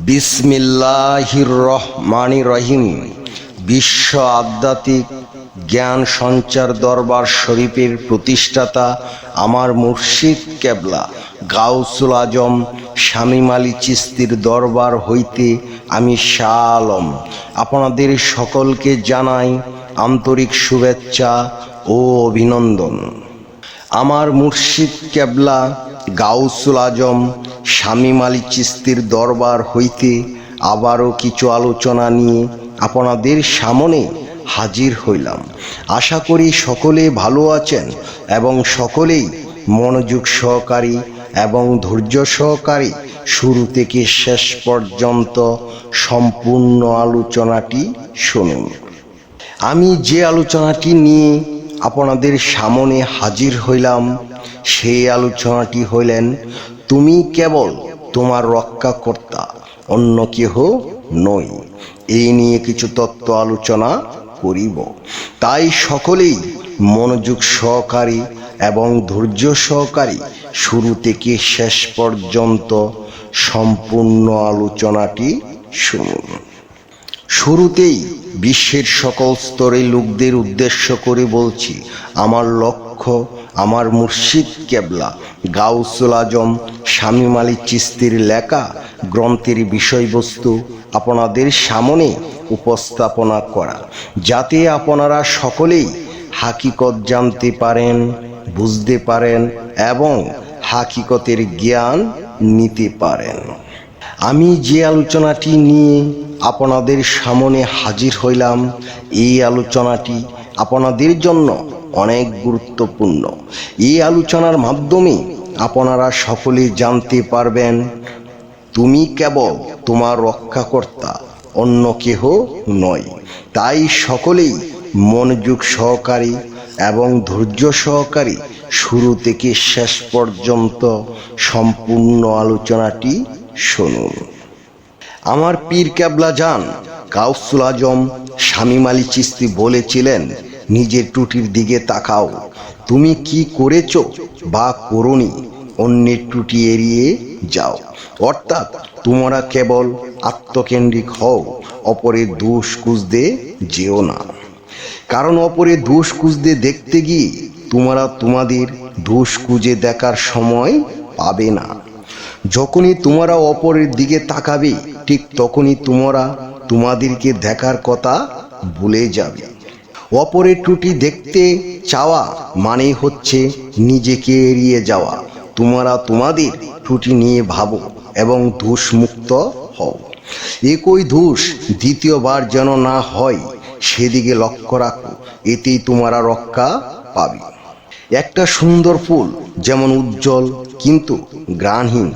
বিসমিল্লাহির রহমানির রহিম। বিশ্ব আধ্যাত্মিক জ্ঞান সঞ্চার দরবার শরীফের প্রতিষ্ঠাতা আমার মুর্শিদ কেবলা গাউসুল আজম শামীম আলী চিশতির দরবার হইতে আমি শাহ আলম আপনাদের সকলকে জানাই আন্তরিক শুভেচ্ছা ও অভিনন্দন। আমার মুর্শিদ কেবলা গাউসুল আজম শামীম আলী চিশতির দরবার হইতে আবারও কিছু আলোচনা নিয়ে আপনাদের সামনে হাজির হইলাম। আশা করি সকলে ভালো আছেন এবং সকলেই মনোযোগ সহকারী এবং ধৈর্য সহকারী শুরু থেকে শেষ পর্যন্ত সম্পূর্ণ আলোচনাটি শুনুন। আমি যে আলোচনাটি নিয়ে আপনাদের সামনে হাজির হইলাম সেই আলোচনাটি হইলেন, তুমি কেবল তোমার রক্ষাকর্তা, অন্য কেহ নই। এই নিয়ে কিছু তত্ত্ব আলোচনা করিব, তাই সকলেই মনোযোগ সহকারী এবং ধৈর্য সহকারী শুরু থেকে শেষ পর্যন্ত সম্পূর্ণ আলোচনাটি শুনুন। শুরুতেই বিশ্বের সকল স্তরের লোকদের উদ্দেশ্য করে বলছি, আমার লক্ষ্য আমার মুর্শিদ কেবলা গাউসুল আজম শামীম আলী চিশতির লেখা গ্রন্থের বিষয়বস্তু আপনাদের সামনে উপস্থাপনা করা, যাতে আপনারা সকলেই হাকিকত জানতে পারেন, বুঝতে পারেন এবং হাকিকতের জ্ঞান নিতে পারেন। আমি যে আলোচনাটি নিয়ে আপনাদের সামনে হাজির হইলাম, এই আলোচনাটি আপনাদের জন্য অনেক গুরুত্বপূর্ণ। এই আলোচনার মাধ্যমে আপনারা সকলে জানতে পারবেন, তুমি কেবল তোমার রক্ষাকর্তা, অন্য কেহ নয়। তাই সকলেই মনোযোগ সহকারী এবং ধৈর্য সহকারী শুরু থেকে শেষ পর্যন্ত সম্পূর্ণ আলোচনাটি শুনুন। আমার পীর কেবলা জান গাউসুল আজম শামীম আলী চিশতি বলেছিলেন, নিজের ত্রুটির দিকে তাকাও, তুমি কি করেছ বা করোনি, অন্যের ত্রুটি এড়িয়ে যাও। অর্থাৎ তোমরা কেবল আত্মকেন্দ্রিক হও, অপরের দোষ খুঁজতে যেও না। কারণ অপরের দোষ খুঁজতে দেখতে গিয়ে তোমরা তোমাদের দোষ খুঁজে দেখার সময় পাবে না। যখনই তোমরা অপরের দিকে তাকাবে, ঠিক তখনই তোমরা তোমাদেরকে দেখার কথা ভুলে যাবে। অপরের ত্রুটি দেখতে চাওয়া মানেই হচ্ছে নিজেকে এড়িয়ে যাওয়া। তোমরা তোমাদের ত্রুটি নিয়ে ভাবো এবং দোষমুক্ত হও। একই দোষ দ্বিতীয়বার যেন না হয় সেদিকে লক্ষ্য রাখো, এতেই তোমরা রক্ষা পাবে। একটা সুন্দর ফুল যেমন উজ্জ্বল কিন্তু ঘ্রাণহীন,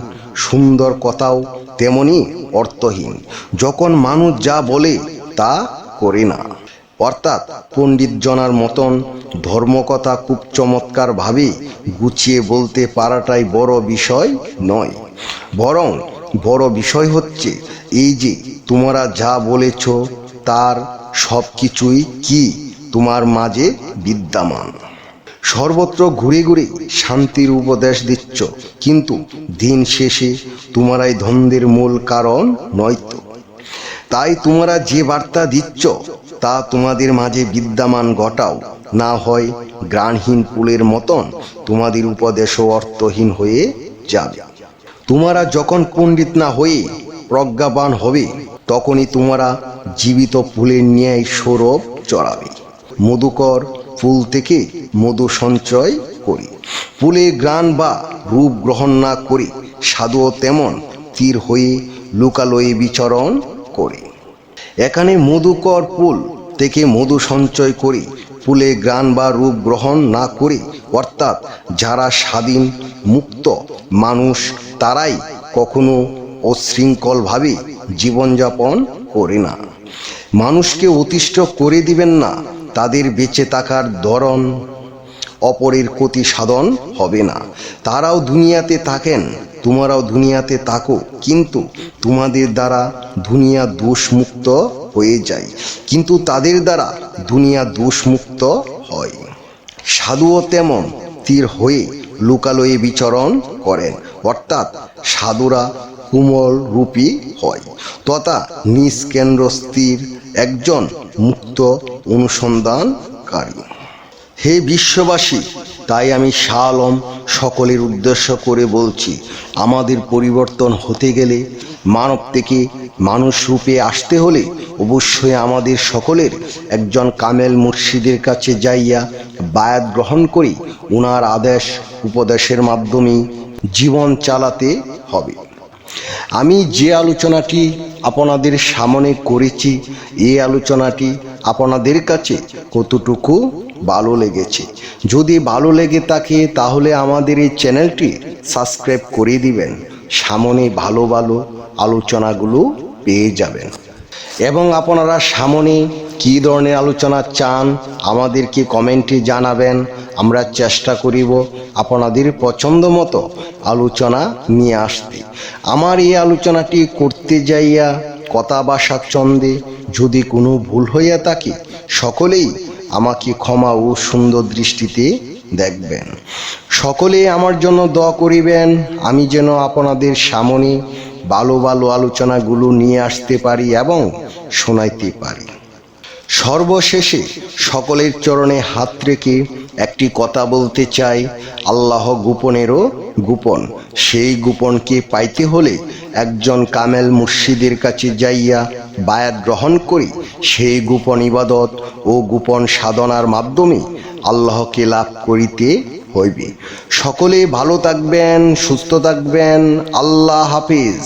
সুন্দর কথাও তেমনি অর্থহীন যখন মানুষ যা বলে তা করে না। অর্থাৎ পণ্ডিত জনার মতন ধর্মকথা খুব চমৎকার ভাবে গুছিয়ে বলতে পারাটাই বড় বিষয় নয়, বরং বড় বিষয় হচ্ছে এই যে তোমরা যা বলেছ তার সব কিছুই কি তোমার মাঝে বিদ্যমান। সর্বত্র ঘুরে ঘুরে শান্তির উপদেশ দিচ্ছ, কিন্তু দিন শেষে তোমরাই দ্বন্দ্বের মূল কারণ নয়তো। তাই তোমরা যে বার্তা দিচ্ছ তা তোমাদের মাঝে বিদ্যমান ঘটাও, না হয় ঘ্রাণহীন ফুলের মতন তোমাদের উপদেশও অর্থহীন হয়ে যাবে। তোমরা যখন পণ্ডিত না হয়ে প্রজ্ঞাবান হবে, তখনই তোমরা জীবিত ফুলের ন্যায় সৌরভ চড়াবে। মধুকর ফুল থেকে মধু সঞ্চয় করি, ফুলে ঘ্রাণ বা রূপ গ্রহণ না করে সাধুও তেমন তীর হয়ে লোকালয়ে বিচরণ করে। এখানে মধুকর ফুল থেকে মধু সঞ্চয় করে ফুলে ঘ্রাণ বা রূপ গ্রহণ না করে, অর্থাৎ যারা স্বাধীন মুক্ত মানুষ তারাই কখনো অশৃঙ্খলভাবে জীবনযাপন করে না। মানুষকে অতিষ্ঠ করে দিবেন না, তাদের বেঁচে থাকার ধরন অপরের ক্ষতি সাধন হবে না। তারাও দুনিয়াতে থাকেন, তোমরাও দুনিয়াতে থাকো, কিন্তু তোমাদের দ্বারা দুনিয়া দোষমুক্ত হয়ে যায়, কিন্তু তাদের দ্বারা দুনিয়া দোষমুক্ত হয়। সাধুও তেমন তীর হয়ে লোকালয়ে বিচরণ করেন, অর্থাৎ সাধুরা কুমল রূপী হয় তথা নিজ কেন্দ্রস্থির একজন মুক্ত অনুসন্ধানকারী। হে বিশ্ববাসী, তাই আমি শাহ আলম সকলের উদ্দেশ্য করে বলছি, আমাদের পরিবর্তন হতে গেলে, মানব থেকে মানুষ রূপে আসতে হলে অবশ্যই আমাদের সকলের একজন কামেল মুর্শিদের কাছে যাইয়া বায়াত গ্রহণ করি ওনার আদেশ উপদেশের মাধ্যমে জীবন চালাতে হবে। আমি যে আলোচনাটি আপনাদের সামনে করেছি, এই আলোচনাটি আপনাদের কাছে কতটুকু ভালো লেগেছে? যদি ভালো লেগে থাকে তাহলে আমাদের এই চ্যানেলটি সাবস্ক্রাইব করে দিবেন, সামনে ভালো ভালো আলোচনাগুলো পেয়ে যাবেন। এবং আপনারা সামনে কী ধরনের আলোচনা চান আমাদেরকে কমেন্টে জানাবেন, আমরা চেষ্টা করিব আপনাদের পছন্দ মতো আলোচনা নিয়ে আসতে। আমার এই আলোচনাটি করতে যাইয়া কথা বা স্বাচ্ছন্দ্যে যদি কোনো ভুল হইয়া থাকে সকলেই আমাকে ক্ষমা ও সুন্দর দৃষ্টিতে দেখবেন। সকলে আমার জন্য দোয়া করিবেন, আমি যেন আপনাদের সামনে ভালো ভালো আলোচনাগুলো নিয়ে আসতে পারি এবং শোনাইতে পারি। সর্বশেষে সকলের চরণে হাত রেখে একটি কথা বলতে চাই, আল্লাহ গোপনেরও গোপন। সেই গোপনকে পাইতে হলে একজন কামেল মুর্শিদের কাছে যাইয়া বায়াত গ্রহণ করি সেই গোপন ইবাদত ও গোপন সাধনার মাধ্যমে আল্লাহকে লাভ করিতে হইবে। সকলে ভালো থাকবেন, সুস্থ থাকবেন। আল্লাহ হাফিজ।